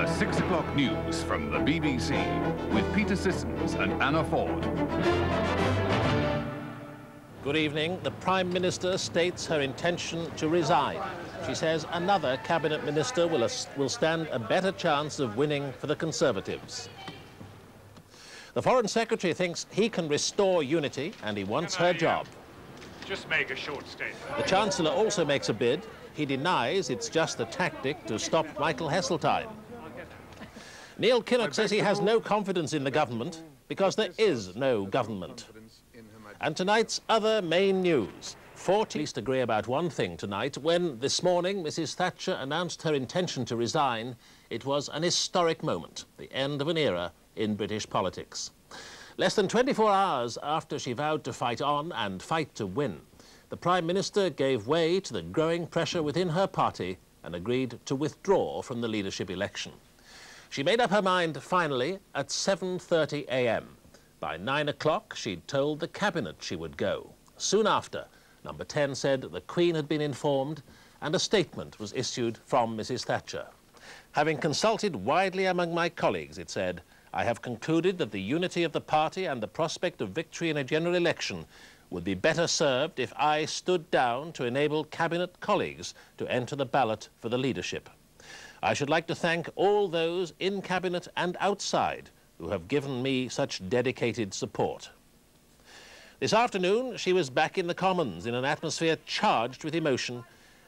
The 6 o'clock news from the BBC with Peter Sissons and Anna Ford. Good evening. The Prime Minister states her intention to resign. She says another cabinet minister will stand a better chance of winning for the Conservatives. The Foreign Secretary thinks he can restore unity and he wants her job. Just make a short statement. The Chancellor also makes a bid. He denies it's just a tactic to stop Michael Heseltine. Neil Kinnock says he has no confidence in the government because there is no government. And tonight's other main news. 40 at least agree about one thing tonight. When this morning Mrs. Thatcher announced her intention to resign, it was an historic moment, the end of an era in British politics. Less than 24 hours after she vowed to fight on and fight to win, the Prime Minister gave way to the growing pressure within her party and agreed to withdraw from the leadership election. She made up her mind finally at 7:30 a.m. By 9 o'clock, she'd told the Cabinet she would go. Soon after, Number 10 said the Queen had been informed and a statement was issued from Mrs. Thatcher. Having consulted widely among my colleagues, it said, I have concluded that the unity of the party and the prospect of victory in a general election would be better served if I stood down to enable Cabinet colleagues to enter the ballot for the leadership. I should like to thank all those in Cabinet and outside who have given me such dedicated support. This afternoon, she was back in the Commons in an atmosphere charged with emotion,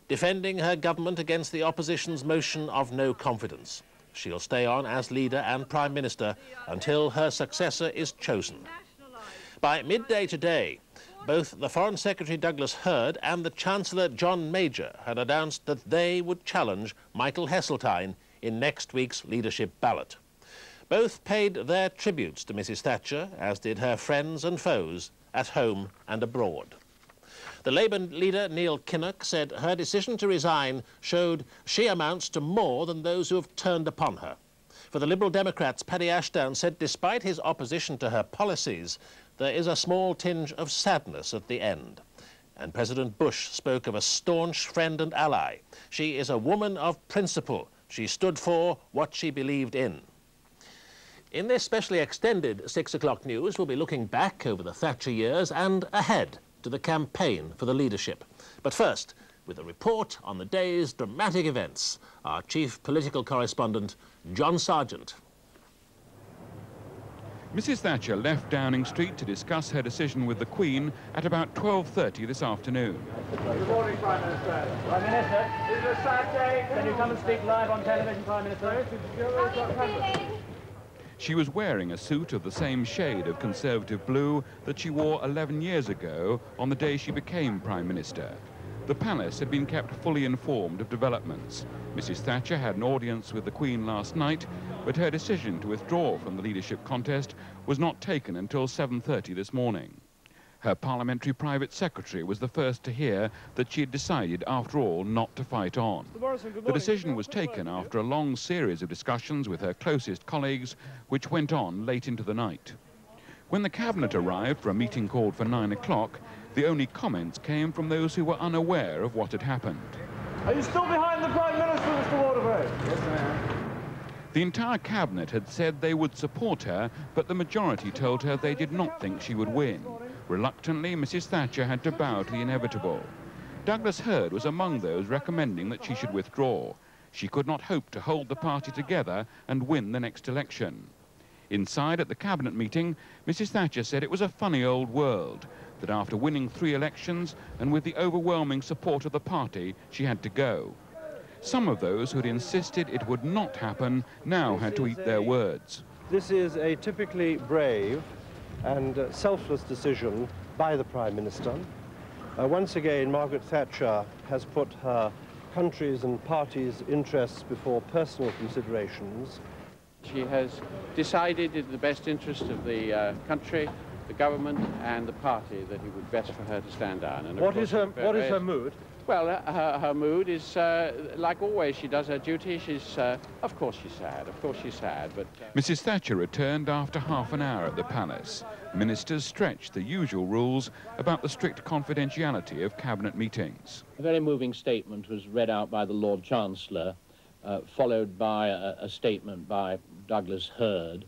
defending her government against the opposition's motion of no confidence. She'll stay on as leader and Prime Minister until her successor is chosen. By midday today, both the Foreign Secretary Douglas Hurd and the Chancellor John Major had announced that they would challenge Michael Heseltine in next week's leadership ballot. Both paid their tributes to Mrs. Thatcher, as did her friends and foes at home and abroad. The Labour leader, Neil Kinnock, said her decision to resign showed she amounts to more than those who have turned upon her. For the Liberal Democrats, Paddy Ashdown said despite his opposition to her policies, there is a small tinge of sadness at the end. And President Bush spoke of a staunch friend and ally. She is a woman of principle. She stood for what she believed in. In this specially extended 6 o'clock news, we'll be looking back over the Thatcher years and ahead to the campaign for the leadership. But first, with a report on the day's dramatic events, our chief political correspondent, John Sargent. Mrs. Thatcher left Downing Street to discuss her decision with the Queen at about 12:30 this afternoon. Good morning, Prime Minister. Prime Minister, this is a sad day. Can you come and speak live on television, Prime Minister? She was wearing a suit of the same shade of Conservative blue that she wore 11 years ago on the day she became Prime Minister. The palace had been kept fully informed of developments. Mrs. Thatcher had an audience with the Queen last night, but her decision to withdraw from the leadership contest was not taken until 7:30 this morning. Her parliamentary private secretary was the first to hear that she had decided, after all, not to fight on. The decision was taken after a long series of discussions with her closest colleagues, which went on late into the night. When the Cabinet arrived for a meeting called for 9 o'clock, the only comments came from those who were unaware of what had happened. Are you still behind the Prime Minister, Mr. Waterbury? Yes, I am. The entire Cabinet had said they would support her, but the majority told her they did not think she would win. Reluctantly, Mrs. Thatcher had to bow to the inevitable. Douglas Hurd was among those recommending that she should withdraw. She could not hope to hold the party together and win the next election. Inside at the Cabinet meeting, Mrs. Thatcher said it was a funny old world, that after winning 3 elections and with the overwhelming support of the party, she had to go. Some of those who had insisted it would not happen now had to eat their words. This is a typically brave and selfless decision by the Prime Minister. Once again, Margaret Thatcher has put her country's and party's interests before personal considerations. She has decided in the best interest of the country, the government and the party that it would be better for her to stand down. And what is her mood? Well, her mood is, like always, she does her duty. Of course she's sad, but... Mrs. Thatcher returned after half an hour at the palace. Ministers stretched the usual rules about the strict confidentiality of Cabinet meetings. A very moving statement was read out by the Lord Chancellor, followed by a statement by Douglas Hurd.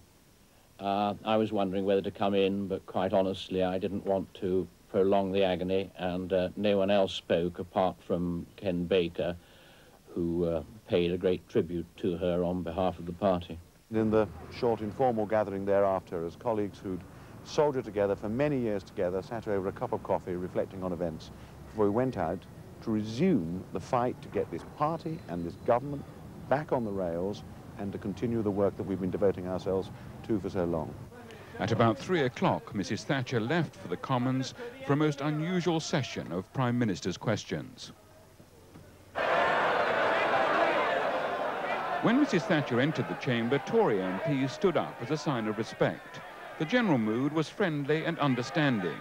I was wondering whether to come in, but quite honestly, I didn't want to prolong the agony, and no one else spoke apart from Ken Baker, who paid a great tribute to her on behalf of the party. In the short informal gathering thereafter, as colleagues who'd soldiered together for many years together, sat over a cup of coffee reflecting on events, before we went out to resume the fight to get this party and this government back on the rails and to continue the work that we've been devoting ourselves to for so long. At about 3 o'clock, Mrs. Thatcher left for the Commons for a most unusual session of Prime Minister's questions. When Mrs. Thatcher entered the chamber, Tory MPs stood up as a sign of respect. The general mood was friendly and understanding.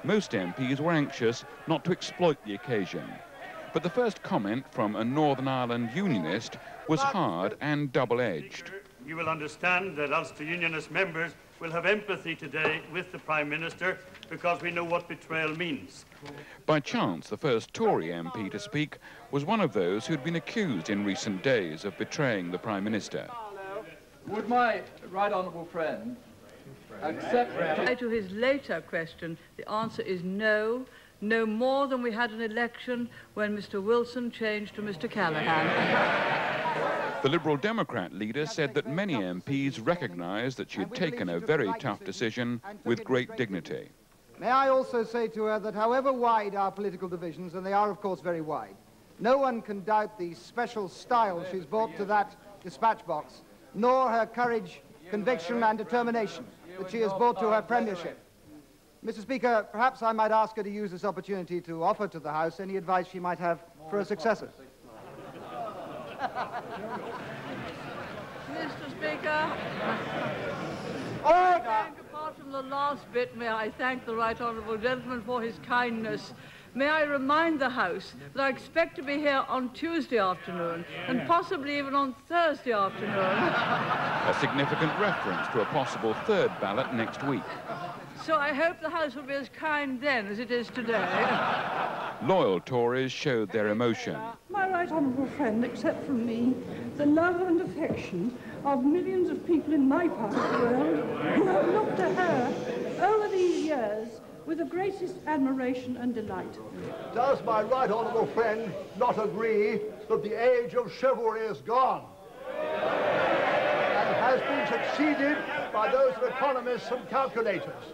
Most MPs were anxious not to exploit the occasion. But the first comment from a Northern Ireland unionist was hard and double-edged. You will understand that Ulster Unionist members will have empathy today with the Prime Minister because we know what betrayal means. By chance, the first Tory MP to speak was one of those who'd been accused in recent days of betraying the Prime Minister. Would my right honourable friend accept... To his later question, the answer is no. No more than we had an election when Mr. Wilson changed to Mr. Callaghan. The Liberal Democrat leader said that many MPs recognised that she had taken a very tough decision with great dignity. May I also say to her that however wide our political divisions, and they are of course very wide, no one can doubt the special style she's brought to that dispatch box, nor her courage, conviction and determination that she has brought to her premiership. Mr. Speaker, perhaps I might ask her to use this opportunity to offer to the House any advice she might have for a successor. Mr. Speaker, apart from the last bit, may I thank the right honourable gentleman for his kindness. May I remind the House that I expect to be here on Tuesday afternoon and possibly even on Thursday afternoon. A significant reference to a possible third ballot next week. So I hope the House will be as kind then as it is today. Loyal Tories showed their emotion. My right honourable friend, accept from me the love and affection of millions of people in my part of the world who have looked to her over these years with the greatest admiration and delight. Does my right honourable friend not agree that the age of chivalry is gone and has been succeeded by those of economists and calculators?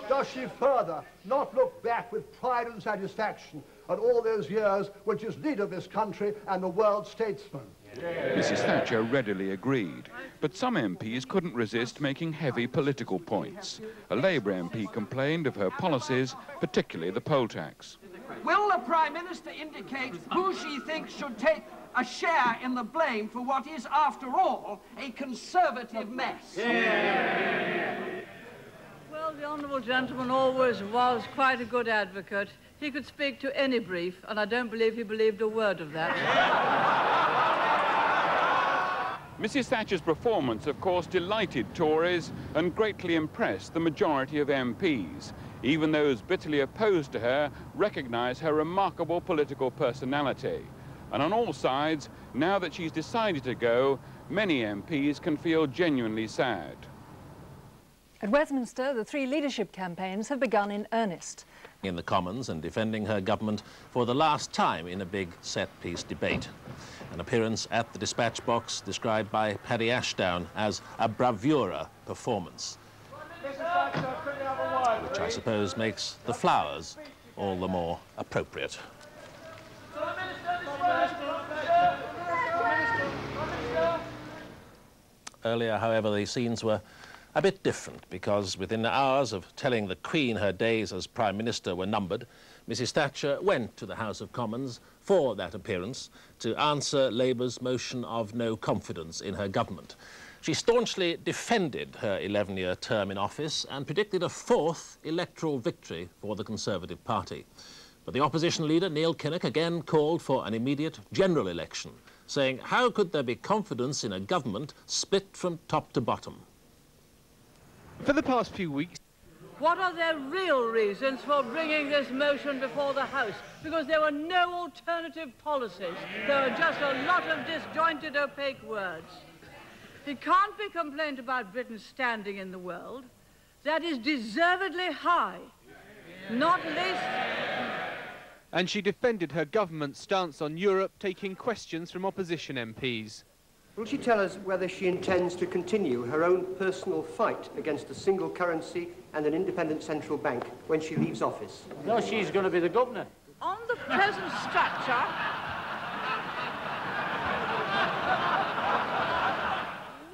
Does she further not look back with pride and satisfaction at all those years when she's leader of this country and the world statesman? Mrs. Thatcher readily agreed, but some MPs couldn't resist making heavy political points. A Labour MP complained of her policies, particularly the poll tax. Will the Prime Minister indicate who she thinks should take a share in the blame for what is, after all, a Conservative mess? Well, the honourable gentleman always was quite a good advocate. He could speak to any brief, and I don't believe he believed a word of that. Mrs. Thatcher's performance, of course, delighted Tories and greatly impressed the majority of MPs. Even those bitterly opposed to her recognise her remarkable political personality. And on all sides, now that she's decided to go, many MPs can feel genuinely sad. At Westminster, the three leadership campaigns have begun in earnest. In the Commons and defending her government for the last time in a big set-piece debate. An appearance at the dispatch box described by Paddy Ashdown as a bravura performance, which I suppose makes the flowers all the more appropriate. Earlier, however, the scenes were a bit different because within hours of telling the Queen her days as Prime Minister were numbered, Mrs. Thatcher went to the House of Commons for that appearance to answer Labour's motion of no confidence in her government. She staunchly defended her 11-year term in office and predicted a fourth electoral victory for the Conservative Party. But the opposition leader, Neil Kinnock, again called for an immediate general election, saying, how could there be confidence in a government split from top to bottom? For the past few weeks, what are their real reasons for bringing this motion before the House? Because there were no alternative policies. There were just a lot of disjointed, opaque words. It can't be complained about Britain's standing in the world. That is deservedly high, not least... And she defended her government's stance on Europe, taking questions from opposition MPs. Will she tell us whether she intends to continue her own personal fight against a single currency and an independent central bank when she leaves office? No, she's going to be the governor. On the present structure...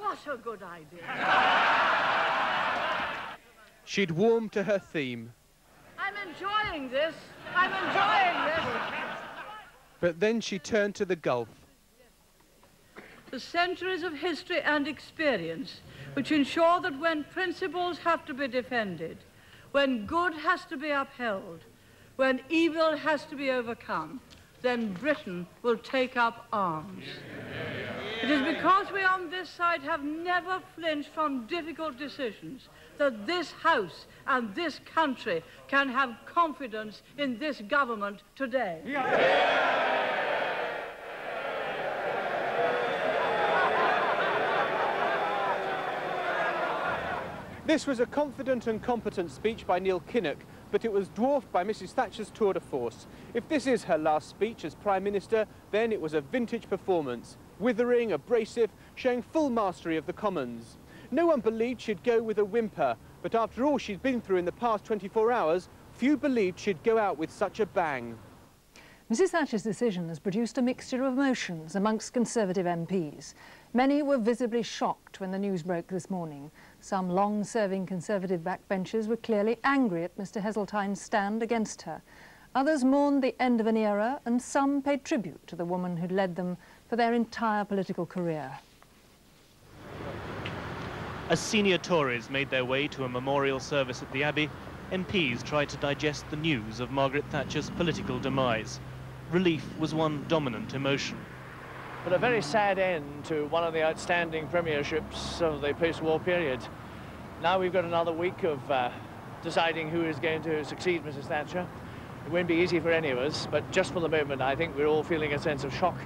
What a good idea. She'd warmed to her theme. I'm enjoying this. I'm enjoying this. But then she turned to the Gulf. The centuries of history and experience which ensure that when principles have to be defended, when good has to be upheld, when evil has to be overcome, then Britain will take up arms. It is because we on this side have never flinched from difficult decisions that this House and this country can have confidence in this government today. This was a confident and competent speech by Neil Kinnock, but it was dwarfed by Mrs Thatcher's tour de force. If this is her last speech as Prime Minister, then it was a vintage performance, withering, abrasive, showing full mastery of the Commons. No one believed she'd go with a whimper, but after all she'd been through in the past 24 hours, few believed she'd go out with such a bang. Mrs Thatcher's decision has produced a mixture of emotions amongst Conservative MPs. Many were visibly shocked when the news broke this morning. Some long-serving Conservative backbenchers were clearly angry at Mr Heseltine's stand against her. Others mourned the end of an era, and some paid tribute to the woman who'd led them for their entire political career. As senior Tories made their way to a memorial service at the Abbey, MPs tried to digest the news of Margaret Thatcher's political demise. Relief was one dominant emotion. But a very sad end to one of the outstanding premierships of the post-war period. Now we've got another week of deciding who is going to succeed Mrs Thatcher. It won't be easy for any of us, but just for the moment I think we're all feeling a sense of shock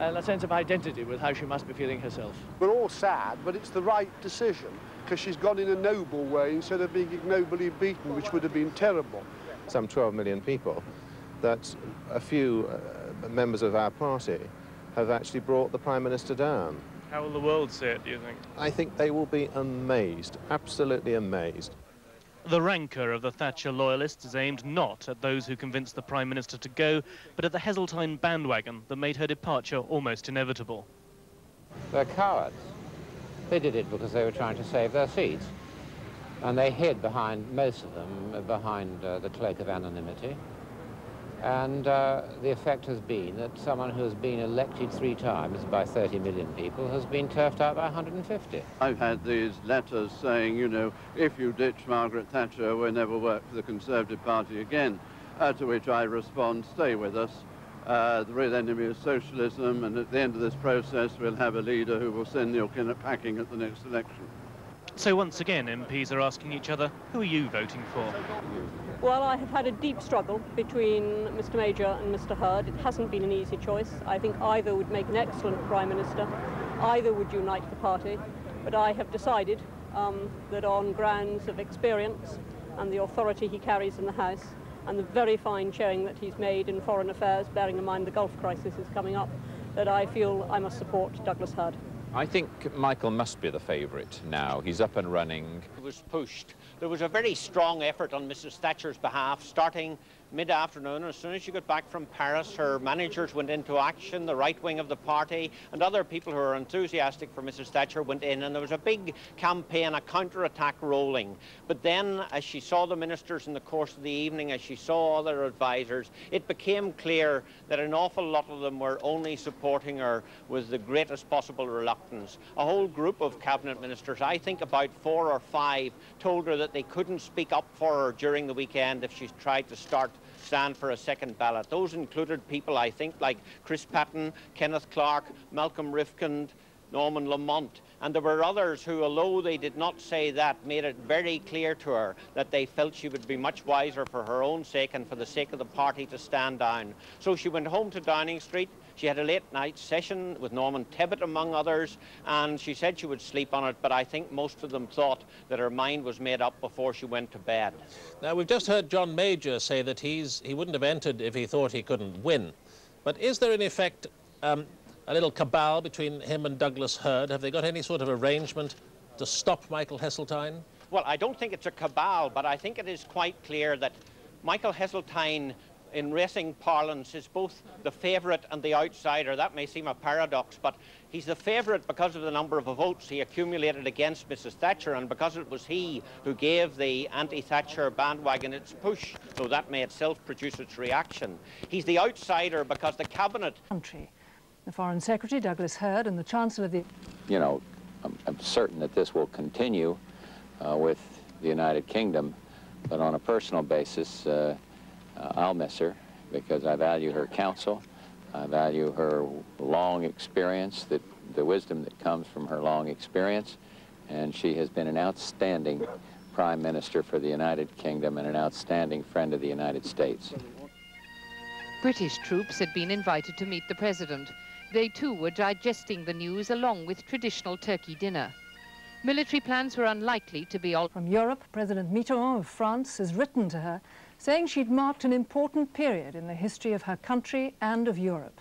and a sense of identity with how she must be feeling herself. We're all sad, but it's the right decision, because she's gone in a noble way instead of being ignobly beaten, which would have been terrible. Some 12 million people, that a few members of our party have actually brought the Prime Minister down. How will the world see it, do you think? I think they will be amazed, absolutely amazed. The rancour of the Thatcher loyalists is aimed not at those who convinced the Prime Minister to go, but at the Heseltine bandwagon that made her departure almost inevitable. They're cowards. They did it because they were trying to save their seats. And they hid behind, most of them, behind the cloak of anonymity. And the effect has been that someone who has been elected 3 times by 30 million people has been turfed out by 150. I've had these letters saying, you know, if you ditch Margaret Thatcher, we'll never work for the Conservative Party again. To which I respond, stay with us. The real enemy is socialism, and at the end of this process, we'll have a leader who will send Neil Kinnock packing at the next election. So once again, MPs are asking each other, who are you voting for? Well, I have had a deep struggle between Mr Major and Mr Hurd. It hasn't been an easy choice. I think either would make an excellent Prime Minister, either would unite the party, but I have decided that on grounds of experience and the authority he carries in the House and the very fine showing that he's made in foreign affairs, bearing in mind the Gulf crisis is coming up, that I feel I must support Douglas Hurd. I think Michael must be the favourite now. He's up and running. It was pushed. There was a very strong effort on Mrs Thatcher's behalf, starting mid-afternoon. As soon as she got back from Paris, her managers went into action, the right wing of the party, and other people who are enthusiastic for Mrs Thatcher went in, and there was a big campaign, a counter-attack rolling. But then, as she saw the ministers in the course of the evening, as she saw other advisers, it became clear that an awful lot of them were only supporting her with the greatest possible reluctance. A whole group of cabinet ministers, I think about 4 or 5, told her that they couldn't speak up for her during the weekend if she tried to stand for a second ballot. Those included people, I think, like Chris Patton, Kenneth Clarke, Malcolm Rifkind, Norman Lamont, and there were others who, although they did not say that, made it very clear to her that they felt she would be much wiser for her own sake and for the sake of the party to stand down. So she went home to Downing Street. She had a late night session with Norman Tebbit, among others, and she said she would sleep on it, but I think most of them thought that her mind was made up before she went to bed. Now, we've just heard John Major say that he wouldn't have entered if he thought he couldn't win. But is there, in effect, a little cabal between him and Douglas Hurd? Have they got any sort of arrangement to stop Michael Heseltine? Well, I don't think it's a cabal, but I think it is quite clear that Michael Heseltine, in racing parlance, is both the favourite and the outsider. That may seem a paradox, but he's the favourite because of the number of votes he accumulated against Mrs. Thatcher, and because it was he who gave the anti-Thatcher bandwagon its push, so that may itself produce its reaction. He's the outsider because the cabinet... The Foreign Secretary, Douglas Hurd, and the Chancellor of the... You know, I'm certain that this will continue with the United Kingdom, but on a personal basis, I'll miss her because I value her counsel. I value her long experience, the wisdom that comes from her long experience, and she has been an outstanding Prime Minister for the United Kingdom and an outstanding friend of the United States. British troops had been invited to meet the President. They too were digesting the news along with traditional turkey dinner. Military plans were unlikely to be all... From Europe, President Mitterrand of France has written to her saying she'd marked an important period in the history of her country and of Europe.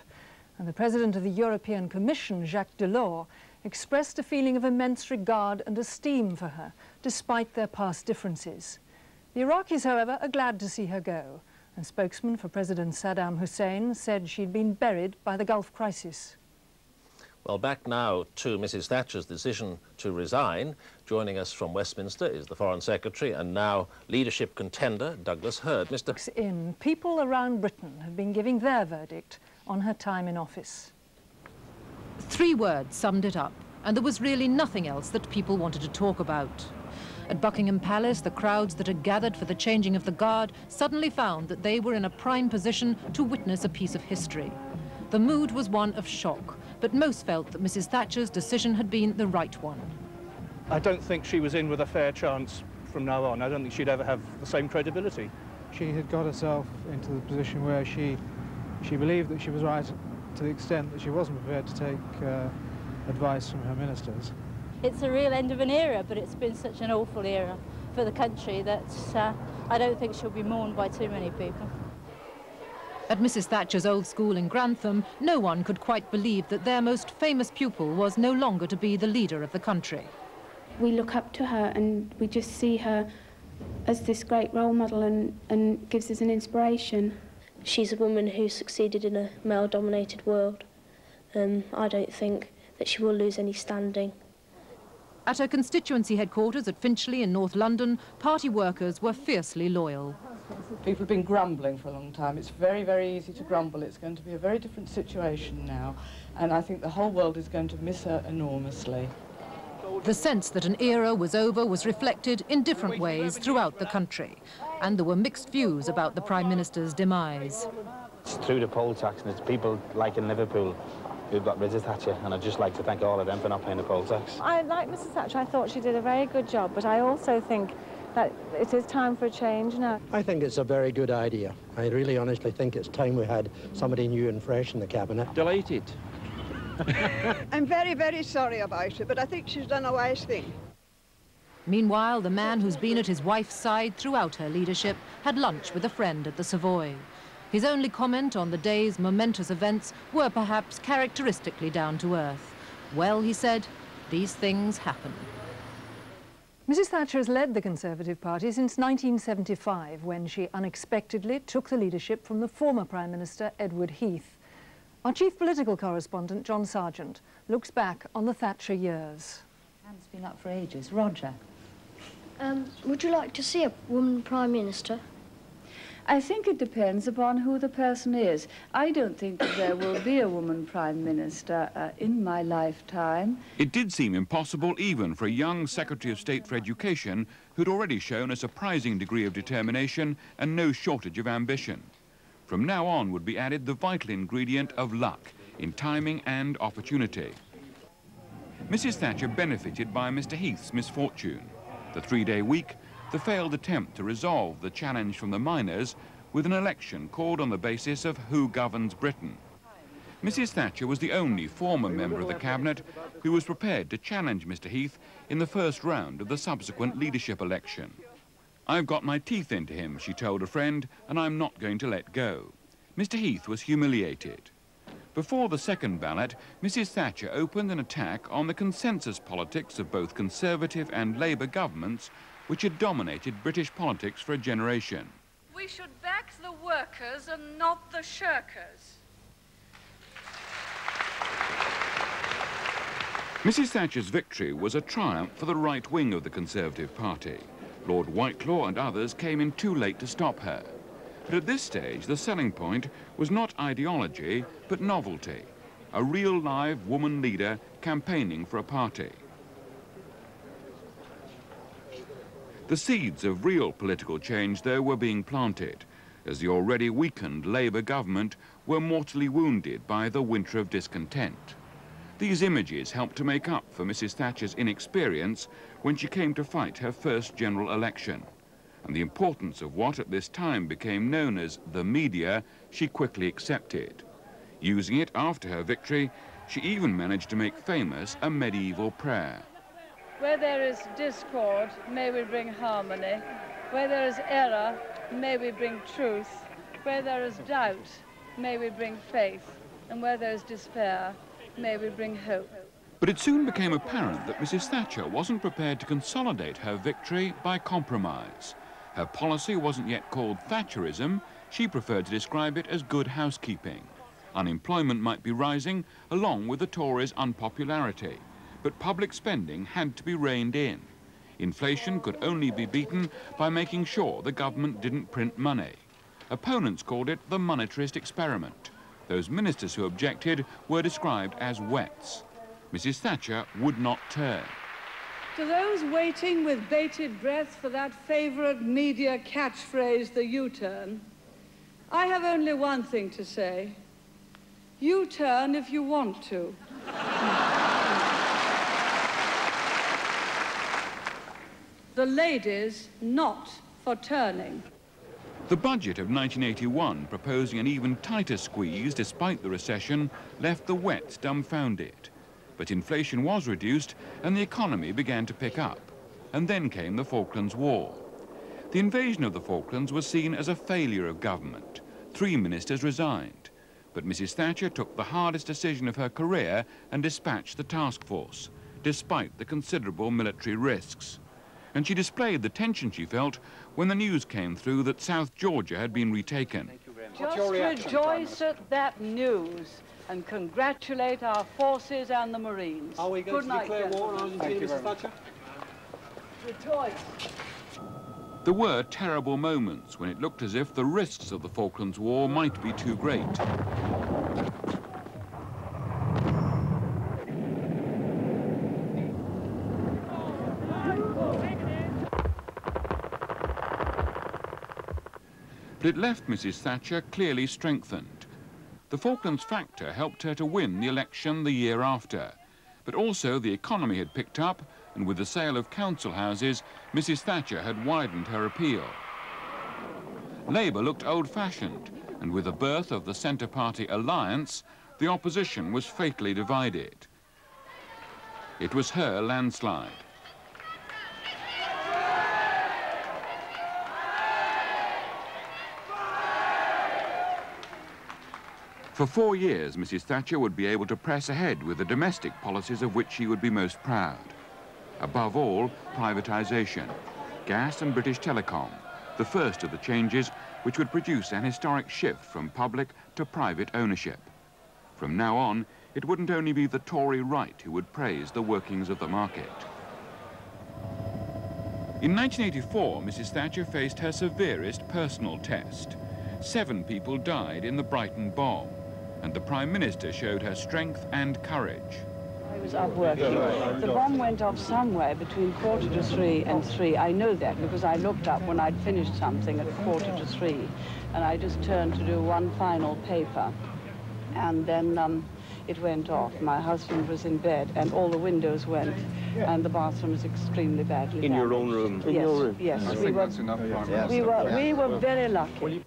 And the President of the European Commission, Jacques Delors, expressed a feeling of immense regard and esteem for her, despite their past differences. The Iraqis, however, are glad to see her go. A spokesman for President Saddam Hussein said she'd been buried by the Gulf crisis. Well, back now to Mrs. Thatcher's decision to resign. Joining us from Westminster is the Foreign Secretary and now leadership contender, Douglas Hurd. People around Britain have been giving their verdict on her time in office. 3 words summed it up, and there was really nothing else that people wanted to talk about. At Buckingham Palace, the crowds that had gathered for the changing of the guard suddenly found that they were in a prime position to witness a piece of history. The mood was one of shock, but most felt that Mrs. Thatcher's decision had been the right one. I don't think she was in with a fair chance from now on. I don't think she'd ever have the same credibility. She had got herself into the position where she believed that she was right to the extent that she wasn't prepared to take advice from her ministers. It's a real end of an era, but it's been such an awful era for the country that I don't think she'll be mourned by too many people. At Mrs. Thatcher's old school in Grantham, no one could quite believe that their most famous pupil was no longer to be the leader of the country. We look up to her and we just see her as this great role model and gives us an inspiration. She's a woman who succeeded in a male-dominated world. I don't think that she will lose any standing. At her constituency headquarters at Finchley in North London, party workers were fiercely loyal. People have been grumbling for a long time. It's very, very easy to grumble. It's going to be a very different situation now, and I think the whole world is going to miss her enormously. The sense that an era was over was reflected in different ways throughout the country, and there were mixed views about the Prime Minister's demise. It's through the poll tax, and it's people like in Liverpool who've got rid of Thatcher, and I'd just like to thank all of them for not paying the poll tax. I like Mrs. Thatcher. I thought she did a very good job, but I also think that it is time for a change now. I think it's a very good idea. I really honestly think it's time we had somebody new and fresh in the cabinet. Delighted. I'm very, very sorry about it, but I think she's done a wise thing. Meanwhile, the man who's been at his wife's side throughout her leadership had lunch with a friend at the Savoy. His only comment on the day's momentous events were perhaps characteristically down to earth. Well, he said, these things happen. Mrs. Thatcher has led the Conservative Party since 1975, when she unexpectedly took the leadership from the former Prime Minister, Edward Heath. Our chief political correspondent, John Sargent, looks back on the Thatcher years. Hand's been up for ages. Roger. Would you like to see a woman Prime Minister? I think it depends upon who the person is. I don't think that there will be a woman Prime Minister in my lifetime. It did seem impossible even for a young Secretary of State for Education who'd already shown a surprising degree of determination and no shortage of ambition. From now on would be added the vital ingredient of luck in timing and opportunity. Mrs. Thatcher benefited by Mr. Heath's misfortune, the 3-day week, the failed attempt to resolve the challenge from the miners with an election called on the basis of who governs Britain. Mrs. Thatcher was the only former member of the cabinet who was prepared to challenge Mr. Heath in the first round of the subsequent leadership election. "I've got my teeth into him," she told a friend, "and I'm not going to let go." Mr. Heath was humiliated. Before the second ballot, Mrs. Thatcher opened an attack on the consensus politics of both Conservative and Labour governments which had dominated British politics for a generation. We should back the workers and not the shirkers. Mrs. Thatcher's victory was a triumph for the right wing of the Conservative Party. Lord Whitelaw and others came in too late to stop her. But at this stage, the selling point was not ideology, but novelty. A real live woman leader campaigning for a party. The seeds of real political change, though, were being planted, as the already weakened Labour government were mortally wounded by the winter of discontent. These images helped to make up for Mrs. Thatcher's inexperience when she came to fight her first general election. And the importance of what at this time became known as the media, she quickly accepted. Using it after her victory, she even managed to make famous a medieval prayer. Where there is discord, may we bring harmony. Where there is error, may we bring truth. Where there is doubt, may we bring faith. And where there is despair, may we bring hope. But it soon became apparent that Mrs. Thatcher wasn't prepared to consolidate her victory by compromise. Her policy wasn't yet called Thatcherism. She preferred to describe it as good housekeeping. Unemployment might be rising, along with the Tories' unpopularity. But public spending had to be reined in. Inflation could only be beaten by making sure the government didn't print money. Opponents called it the monetarist experiment. Those ministers who objected were described as wets. Mrs. Thatcher would not turn. To those waiting with bated breath for that favourite media catchphrase, the U-turn, I have only one thing to say. U-turn if you want to. The ladies not for turning. The budget of 1981, proposing an even tighter squeeze despite the recession, left the wets dumbfounded. But inflation was reduced and the economy began to pick up. And then came the Falklands War. The invasion of the Falklands was seen as a failure of government. 3 ministers resigned. But Mrs. Thatcher took the hardest decision of her career and dispatched the task force, despite the considerable military risks. And she displayed the tension she felt when the news came through that South Georgia had been retaken. Just rejoice at that news and congratulate our forces and the Marines. Are we going to declare war on Argentina, Mrs. Thatcher? Rejoice. There were terrible moments when it looked as if the risks of the Falklands War might be too great. But it left Mrs. Thatcher clearly strengthened. The Falklands factor helped her to win the election the year after. But also the economy had picked up, and with the sale of council houses, Mrs. Thatcher had widened her appeal. Labour looked old-fashioned, and with the birth of the Centre Party alliance, the opposition was fatally divided. It was her landslide. For 4 years, Mrs. Thatcher would be able to press ahead with the domestic policies of which she would be most proud. Above all, privatisation, gas and British Telecom, the first of the changes which would produce an historic shift from public to private ownership. From now on, it wouldn't only be the Tory right who would praise the workings of the market. In 1984, Mrs. Thatcher faced her severest personal test. 7 people died in the Brighton bomb, and the Prime Minister showed her strength and courage. I was up working. The bomb went off somewhere between 2:45 and 3. I know that because I looked up when I'd finished something at 2:45, and I just turned to do one final paper. And then it went off. My husband was in bed and all the windows went and the bathroom was extremely badly damaged. In your own room? Yes, In your room? Yes, I think that's enough time. we were very lucky.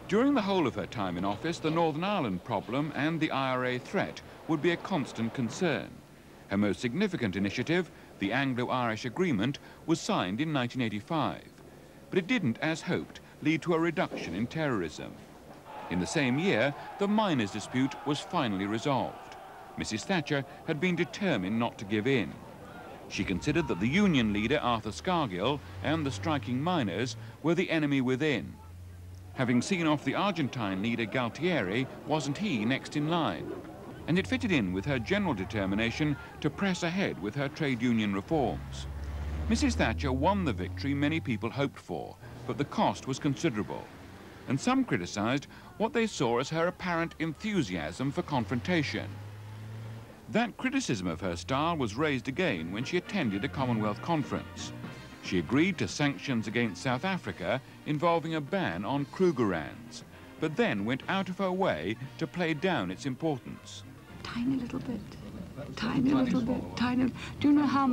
During the whole of her time in office, the Northern Ireland problem and the IRA threat would be a constant concern. Her most significant initiative, the Anglo-Irish Agreement, was signed in 1985. But it didn't, as hoped, lead to a reduction in terrorism. In the same year, the miners' dispute was finally resolved. Mrs. Thatcher had been determined not to give in. She considered that the union leader, Arthur Scargill, and the striking miners were the enemy within. Having seen off the Argentine leader Galtieri, wasn't he next in line? And it fitted in with her general determination to press ahead with her trade union reforms. Mrs. Thatcher won the victory many people hoped for, but the cost was considerable. And some criticised what they saw as her apparent enthusiasm for confrontation. That criticism of her style was raised again when she attended a Commonwealth conference. She agreed to sanctions against South Africa involving a ban on Krugerrands, but then went out of her way to play down its importance. Tiny little bit, tiny little bit, tiny. Do you know how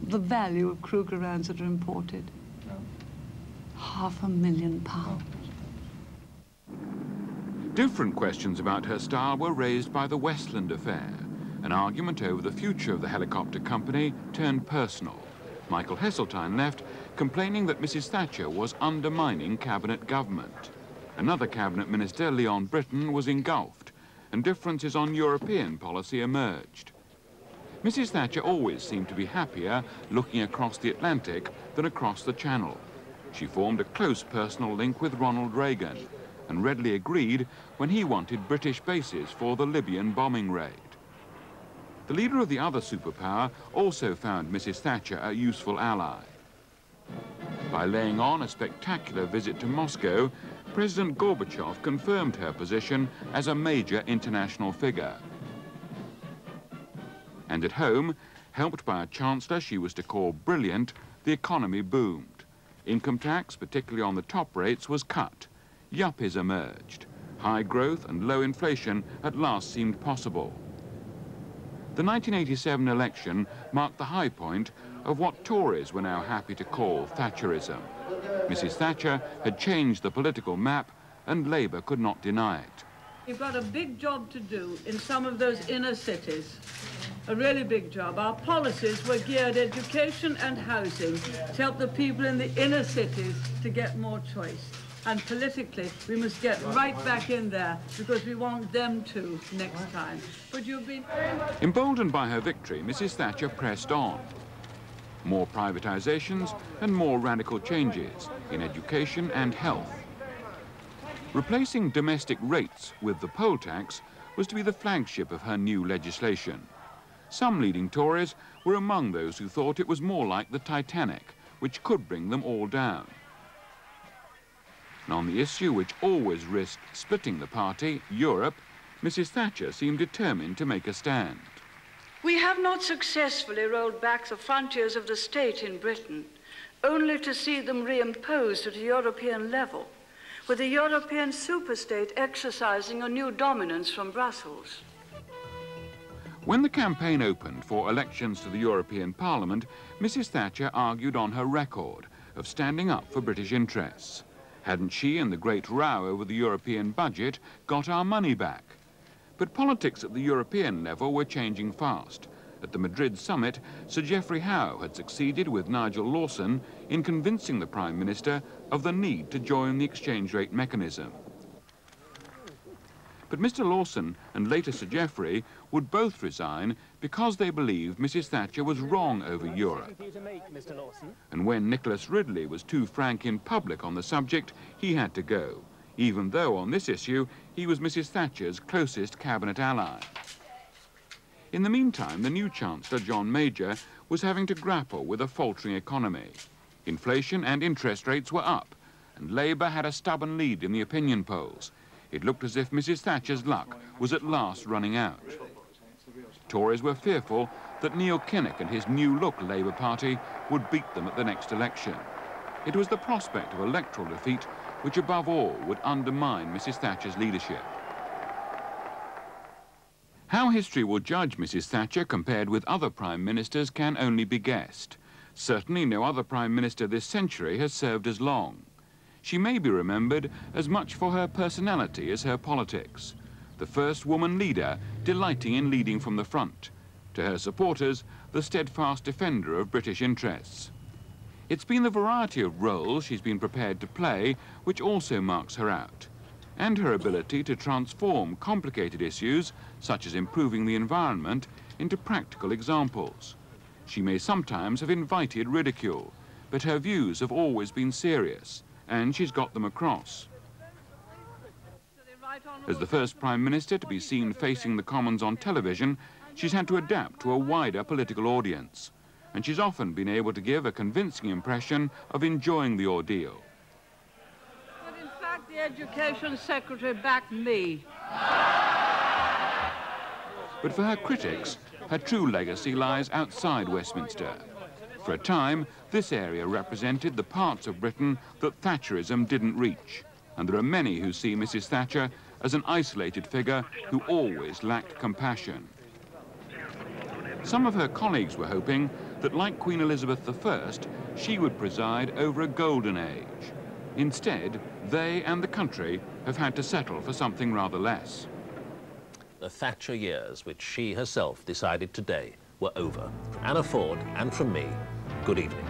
the value of Krugerrands that are imported? £500,000. Different questions about her style were raised by the Westland affair. An argument over the future of the helicopter company turned personal. Michael Heseltine left, complaining that Mrs. Thatcher was undermining cabinet government. Another cabinet minister, Leon Britton, was engulfed, and differences on European policy emerged. Mrs. Thatcher always seemed to be happier looking across the Atlantic than across the Channel. She formed a close personal link with Ronald Reagan and readily agreed when he wanted British bases for the Libyan bombing raid. The leader of the other superpower also found Mrs. Thatcher a useful ally. By laying on a spectacular visit to Moscow, President Gorbachev confirmed her position as a major international figure. And at home, helped by a chancellor she was to call brilliant, the economy boomed. Income tax, particularly on the top rates, was cut. Yuppies emerged. High growth and low inflation at last seemed possible. The 1987 election marked the high point of what Tories were now happy to call Thatcherism. Mrs. Thatcher had changed the political map, and Labour could not deny it. We've got a big job to do in some of those inner cities, a really big job. Our policies were geared education and housing to help the people in the inner cities to get more choice. And politically, we must get right back in there because we want them to next time. But you've been... Emboldened by her victory, Mrs. Thatcher pressed on. More privatisations and more radical changes in education and health. Replacing domestic rates with the poll tax was to be the flagship of her new legislation. Some leading Tories were among those who thought it was more like the Titanic, which could bring them all down. And on the issue which always risked splitting the party, Europe, Mrs. Thatcher seemed determined to make a stand. We have not successfully rolled back the frontiers of the state in Britain, only to see them reimposed at a European level, with a European superstate exercising a new dominance from Brussels. When the campaign opened for elections to the European Parliament, Mrs. Thatcher argued on her record of standing up for British interests. Hadn't she and the great row over the European budget got our money back? But politics at the European level were changing fast. At the Madrid summit, Sir Geoffrey Howe had succeeded with Nigel Lawson in convincing the Prime Minister of the need to join the exchange rate mechanism. But Mr. Lawson and later Sir Geoffrey would both resign because they believed Mrs. Thatcher was wrong over Europe. And when Nicholas Ridley was too frank in public on the subject, he had to go, even though on this issue he was Mrs. Thatcher's closest cabinet ally. In the meantime, the new Chancellor, John Major, was having to grapple with a faltering economy. Inflation and interest rates were up, and Labour had a stubborn lead in the opinion polls. It looked as if Mrs. Thatcher's luck was at last running out. Tories were fearful that Neil Kinnock and his new-look Labour Party would beat them at the next election. It was the prospect of electoral defeat which, above all, would undermine Mrs. Thatcher's leadership. How history will judge Mrs. Thatcher compared with other Prime Ministers can only be guessed. Certainly no other Prime Minister this century has served as long. She may be remembered as much for her personality as her politics. The first woman leader, delighting in leading from the front. To her supporters, the steadfast defender of British interests. It's been the variety of roles she's been prepared to play which also marks her out, and her ability to transform complicated issues, such as improving the environment, into practical examples. She may sometimes have invited ridicule, but her views have always been serious, and she's got them across. As the first Prime Minister to be seen facing the Commons on television, she's had to adapt to a wider political audience, and she's often been able to give a convincing impression of enjoying the ordeal. But in fact, the Education Secretary backed me. But for her critics, her true legacy lies outside Westminster. For a time, this area represented the parts of Britain that Thatcherism didn't reach, and there are many who see Mrs. Thatcher as an isolated figure who always lacked compassion. Some of her colleagues were hoping that, like Queen Elizabeth I, she would preside over a golden age. Instead, they and the country have had to settle for something rather less. The Thatcher years, which she herself decided today were over. From Anna Ford and from me, good evening.